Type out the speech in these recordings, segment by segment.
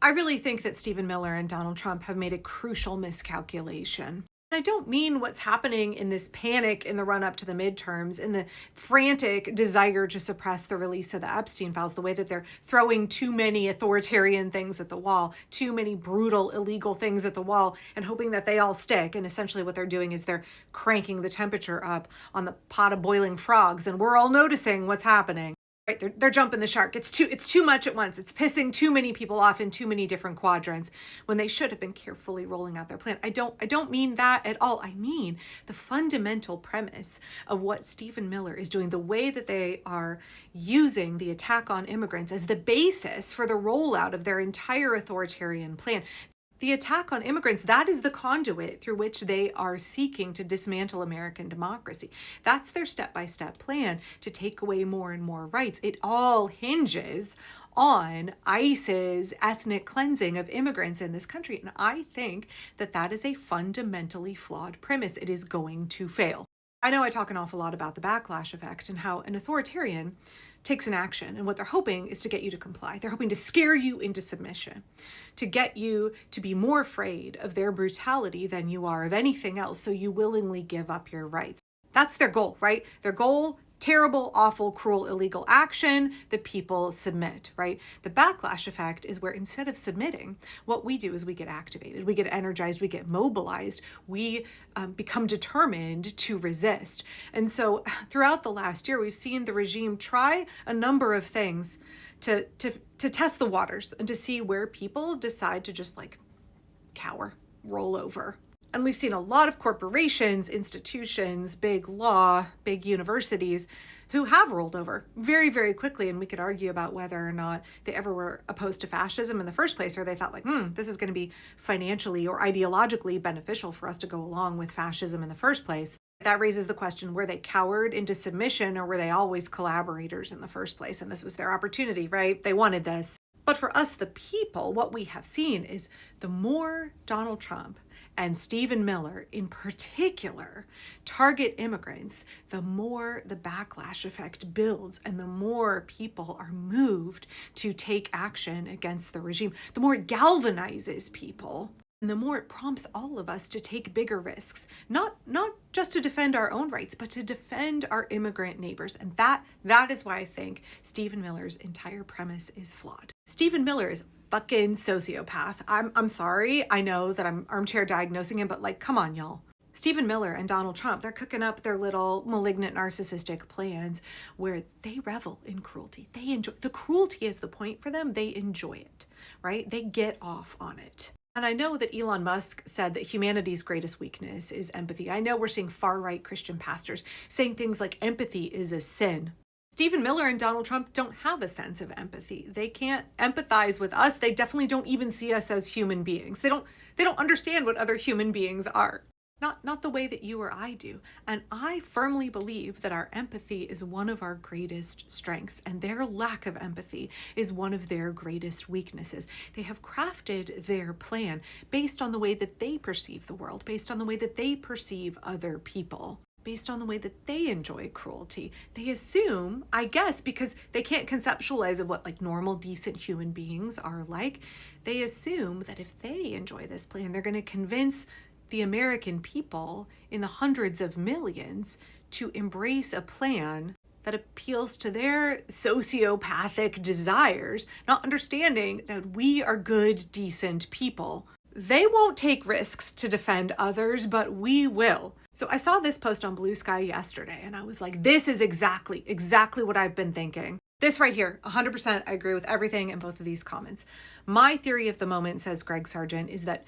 I really think that Stephen Miller and Donald Trump have made a crucial miscalculation. I don't mean what's happening in this panic in the run up to the midterms, in the frantic desire to suppress the release of the Epstein files, the way that they're throwing too many authoritarian things at the wall, too many brutal, illegal things at the wall, and hoping that they all stick. And essentially what they're doing is they're cranking the temperature up on the pot of boiling frogs, and we're all noticing what's happening. Right, they're jumping the shark. It's too much at once. It's pissing too many people off in too many different quadrants when they should have been carefully rolling out their plan. I don't mean that at all. I mean the fundamental premise of what Stephen Miller is doing, the way that they are using the attack on immigrants as the basis for the rollout of their entire authoritarian plan. The attack on immigrants, that is the conduit through which they are seeking to dismantle American democracy. That's their step-by-step plan to take away more and more rights. It all hinges on ICE's ethnic cleansing of immigrants in this country. And I think that that is a fundamentally flawed premise. It is going to fail. I know I talk an awful lot about the backlash effect and how an authoritarian takes an action, and what they're hoping is to get you to comply. They're hoping to scare you into submission, to get you to be more afraid of their brutality than you are of anything else, so you willingly give up your rights. That's their goal, right? Their goal: terrible, awful, cruel, illegal action. The people submit, right? The backlash effect is where instead of submitting, what we do is we get activated, we get energized, we get mobilized, we become determined to resist. And so throughout the last year, we've seen the regime try a number of things to test the waters and to see where people decide to just like cower, roll over. And we've seen a lot of corporations, institutions, big law, big universities who have rolled over very, very quickly. And we could argue about whether or not they ever were opposed to fascism in the first place, or they thought like, this is going to be financially or ideologically beneficial for us to go along with fascism in the first place. That raises the question, were they cowered into submission, or were they always collaborators in the first place? And this was their opportunity, right? They wanted this. But for us, the people, what we have seen is the more Donald Trump and Stephen Miller in particular target immigrants, the more the backlash effect builds and the more people are moved to take action against the regime, the more it galvanizes people. And the more it prompts all of us to take bigger risks, not just to defend our own rights, but to defend our immigrant neighbors. And that is why I think Stephen Miller's entire premise is flawed. Stephen Miller is a fucking sociopath. I'm sorry. I know that I'm armchair diagnosing him, but like, come on, y'all. Stephen Miller and Donald Trump, they're cooking up their little malignant narcissistic plans where they revel in cruelty. They enjoy the cruelty is the point for them. They enjoy it, right? They get off on it. And I know that Elon Musk said that humanity's greatest weakness is empathy. I know we're seeing far-right Christian pastors saying things like empathy is a sin. Stephen Miller and Donald Trump don't have a sense of empathy. They can't empathize with us. They definitely don't even see us as human beings. They don't understand what other human beings are. Not the way that you or I do. And I firmly believe that our empathy is one of our greatest strengths, and their lack of empathy is one of their greatest weaknesses. They have crafted their plan based on the way that they perceive the world, based on the way that they perceive other people, based on the way that they enjoy cruelty. They assume, I guess, because they can't conceptualize of what like normal, decent human beings are like, they assume that if they enjoy this plan, they're going to convince the American people in the hundreds of millions to embrace a plan that appeals to their sociopathic desires, not understanding that we are good, decent people. They won't take risks to defend others, but we will. So I saw this post on Blue Sky yesterday, and I was like, this is exactly what I've been thinking. This right here, 100%, I agree with everything in both of these comments. My theory of the moment, says Greg Sargent, is that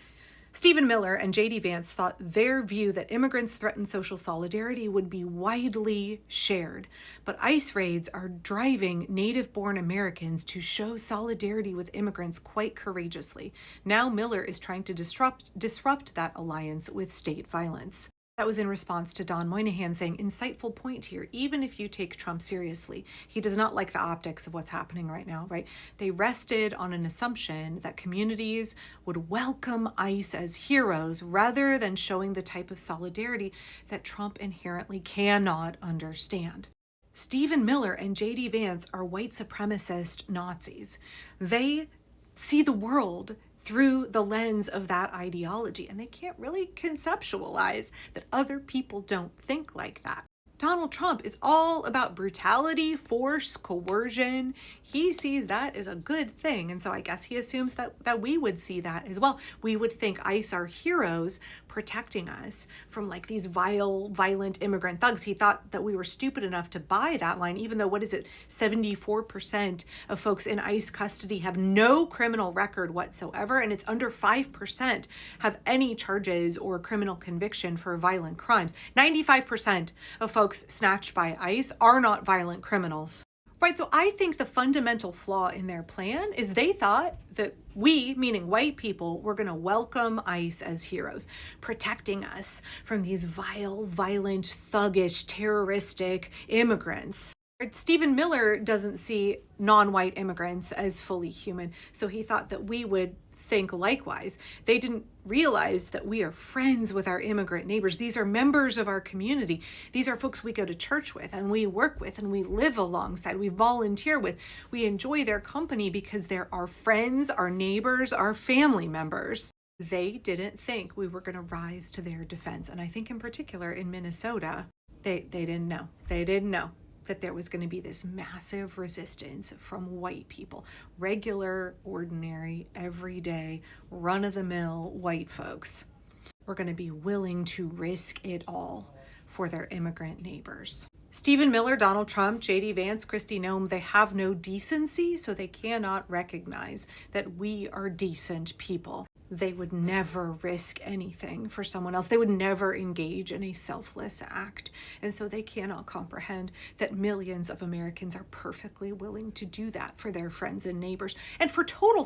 Stephen Miller and J.D. Vance thought their view that immigrants threaten social solidarity would be widely shared. But ICE raids are driving native-born Americans to show solidarity with immigrants quite courageously. Now Miller is trying to disrupt that alliance with state violence. That was in response to Don Moynihan saying, insightful point here, even if you take Trump seriously, he does not like the optics of what's happening right now, right? They rested on an assumption that communities would welcome ICE as heroes rather than showing the type of solidarity that Trump inherently cannot understand. Stephen Miller and J.D. Vance are white supremacist Nazis. They see the world through the lens of that ideology, and they can't really conceptualize that other people don't think like that. Donald Trump is all about brutality, force, coercion. He sees that as a good thing. And so I guess he assumes that we would see that as well. We would think ICE are heroes protecting us from like these vile, violent immigrant thugs. He thought that we were stupid enough to buy that line, even though, 74% of folks in ICE custody have no criminal record whatsoever. And it's under 5% have any charges or criminal conviction for violent crimes. 95% of folks snatched by ICE are not violent criminals. Right, so I think the fundamental flaw in their plan is they thought that we, meaning white people, were going to welcome ICE as heroes, protecting us from these vile, violent, thuggish, terroristic immigrants. Stephen Miller doesn't see non-white immigrants as fully human, so he thought that we would think likewise. They didn't realize that we are friends with our immigrant neighbors. These are members of our community. These are folks we go to church with and we work with and we live alongside, we volunteer with. We enjoy their company because they're our friends, our neighbors, our family members. They didn't think we were going to rise to their defense. And I think in particular in Minnesota, they didn't know. They didn't know that there was going to be this massive resistance from white people, regular, ordinary, everyday, run-of-the-mill white folks. We're going to be willing to risk it all for their immigrant neighbors. Stephen Miller, Donald Trump, J.D. Vance, Kristi Noem, they have no decency, so they cannot recognize that we are decent people. They would never risk anything for someone else. They would never engage in a selfless act. And so they cannot comprehend that millions of Americans are perfectly willing to do that for their friends and neighbors and for total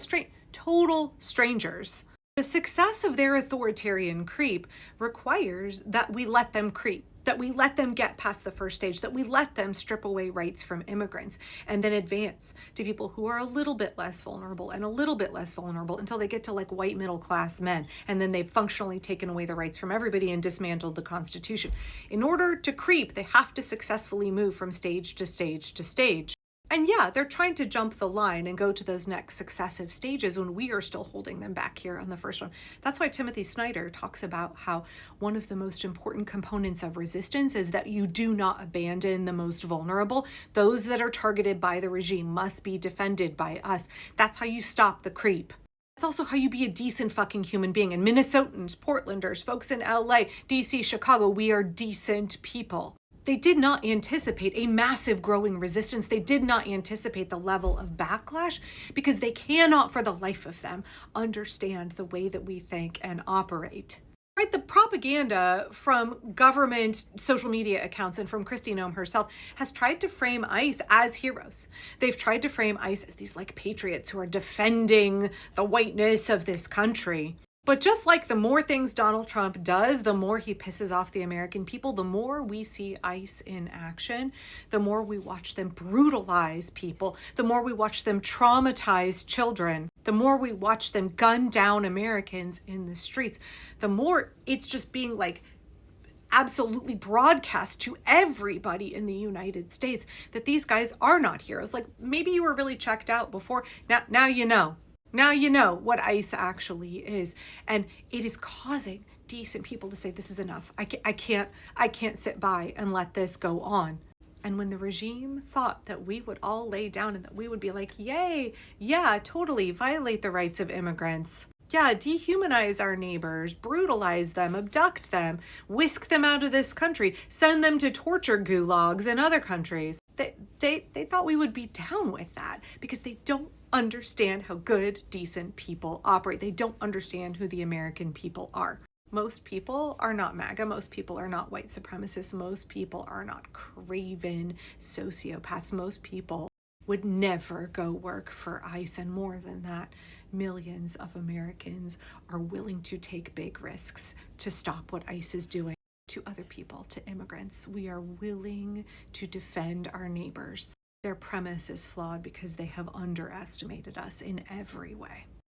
strangers. The success of their authoritarian creep requires that we let them creep, that we let them get past the first stage, that we let them strip away rights from immigrants and then advance to people who are a little bit less vulnerable and a little bit less vulnerable until they get to like white middle class men. And then they've functionally taken away the rights from everybody and dismantled the Constitution. In order to creep, they have to successfully move from stage to stage to stage. And yeah, they're trying to jump the line and go to those next successive stages when we are still holding them back here on the first one. That's why Timothy Snyder talks about how one of the most important components of resistance is that you do not abandon the most vulnerable. Those that are targeted by the regime must be defended by us. That's how you stop the creep. That's also how you be a decent fucking human being. And Minnesotans, Portlanders, folks in LA, DC, Chicago, we are decent people. They did not anticipate a massive growing resistance. They did not anticipate the level of backlash because they cannot for the life of them understand the way that we think and operate. Right? The propaganda from government social media accounts and from Kristi Noem herself has tried to frame ICE as heroes. They've tried to frame ICE as these like patriots who are defending the whiteness of this country. But just like the more things Donald Trump does, the more he pisses off the American people, the more we see ICE in action, the more we watch them brutalize people, the more we watch them traumatize children, the more we watch them gun down Americans in the streets, the more it's just being like absolutely broadcast to everybody in the United States that these guys are not heroes. Like maybe you were really checked out before. Now you know. Now you know what ICE actually is. And it is causing decent people to say, this is enough. I can't sit by and let this go on. And when the regime thought that we would all lay down and that we would be like, yay, yeah, totally, violate the rights of immigrants. Yeah, dehumanize our neighbors, brutalize them, abduct them, whisk them out of this country, send them to torture gulags in other countries. They thought we would be down with that because they don't understand how good, decent people operate. They don't understand who the American people are. Most people are not MAGA. Most people are not white supremacists. Most people are not craven sociopaths. Most people would never go work for ICE. And more than that, millions of Americans are willing to take big risks to stop what ICE is doing to other people, to immigrants. We are willing to defend our neighbors. Their premise is flawed because they have underestimated us in every way.